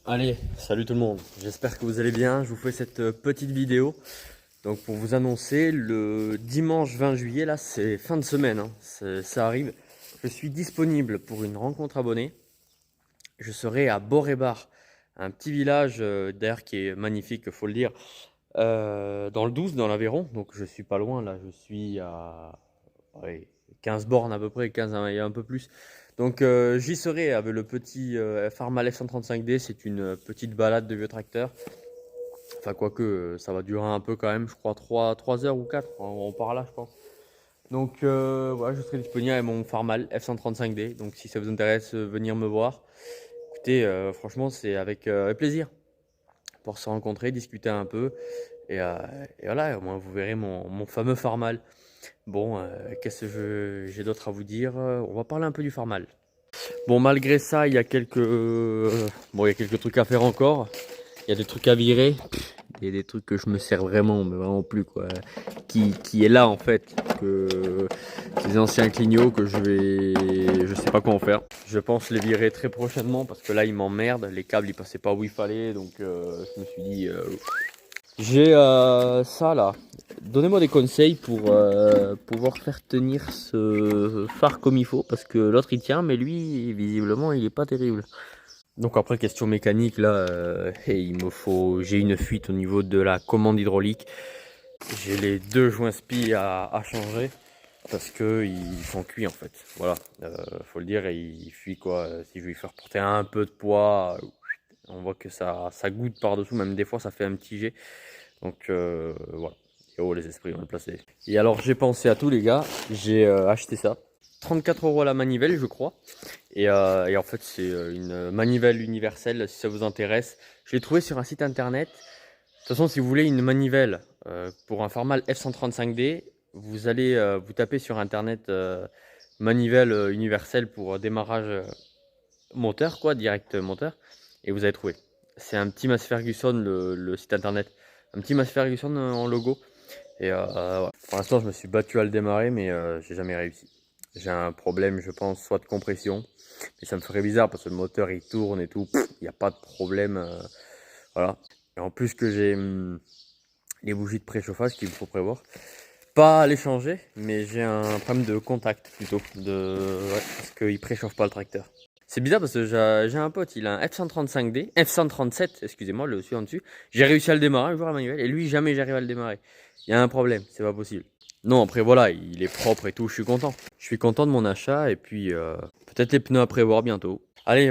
Allez, salut tout le monde, j'espère que vous allez bien. Je vous fais cette petite vidéo donc pour vous annoncer le dimanche 20 juillet, là c'est fin de semaine, hein, ça arrive. Je suis disponible pour une rencontre abonnée. Je serai à Borébar, un petit village d'ailleurs qui est magnifique, faut le dire, dans le 12, dans l'Aveyron. Donc je suis pas loin là, je suis à ouais, 15 bornes à peu près, 15 et un peu plus. Donc j'y serai avec le petit Farmal F135D, c'est une petite balade de vieux tracteur. Enfin quoique ça va durer un peu quand même, je crois 3 heures ou 4, on part là je pense. Donc voilà, je serai disponible avec mon Farmal F135D, donc si ça vous intéresse, venir me voir. Écoutez, franchement c'est avec plaisir pour se rencontrer, discuter un peu. Et voilà, au moins vous verrez mon fameux Farmal. Bon, qu'est-ce que j'ai d'autre à vous dire? On va parler un peu du Farmal. Bon, malgré ça, il y a quelques trucs à faire encore. Il y a des trucs à virer. Il y a des trucs que je me sers vraiment, mais vraiment plus quoi. Qui est là en fait. Que ces anciens clignots que je sais pas quoi en faire. Je pense les virer très prochainement parce que là ils m'emmerdent. Les câbles ils passaient pas où il fallait, donc je me suis dit. J'ai ça là. Donnez-moi des conseils pour pouvoir faire tenir ce phare comme il faut, parce que l'autre il tient, mais lui, visiblement, il est pas terrible. Donc après, question mécanique, là, j'ai une fuite au niveau de la commande hydraulique. J'ai les deux joints spi à changer, parce que ils sont cuits en fait. Voilà, faut le dire, et ils fuient quoi. Si je vais lui faire porter un peu de poids, on voit que ça goutte par-dessous, même des fois ça fait un petit jet. Donc voilà. Et oh, les esprits mal placés. Et alors j'ai pensé à tout les gars, j'ai acheté ça. 34 € la manivelle je crois. Et en fait c'est une manivelle universelle si ça vous intéresse. Je l'ai trouvé sur un site internet. De toute façon si vous voulez une manivelle pour un Farmal F135D, vous allez vous taper sur internet manivelle universelle pour démarrage moteur quoi, direct moteur. Et vous allez trouver. C'est un petit Mass Ferguson le site internet. Un petit Mass Ferguson en logo. Et ouais. Pour l'instant, je me suis battu à le démarrer, mais j'ai jamais réussi. J'ai un problème, je pense, soit de compression, mais ça me ferait bizarre parce que le moteur il tourne et tout, il n'y a pas de problème. Voilà. Et en plus que j'ai les bougies de préchauffage qu'il faut prévoir. Pas à les changer, mais j'ai un problème de contact plutôt, ouais, parce qu'il préchauffe pas le tracteur. C'est bizarre parce que j'ai un pote, il a un F135D, F137, excusez-moi, le dessus en dessus. J'ai réussi à le démarrer, un jour à manuel, et lui, jamais j'arrive à le démarrer. Il y a un problème, c'est pas possible. Non, après voilà, il est propre et tout, je suis content. Je suis content de mon achat, et puis peut-être les pneus à prévoir bientôt. Allez, bon.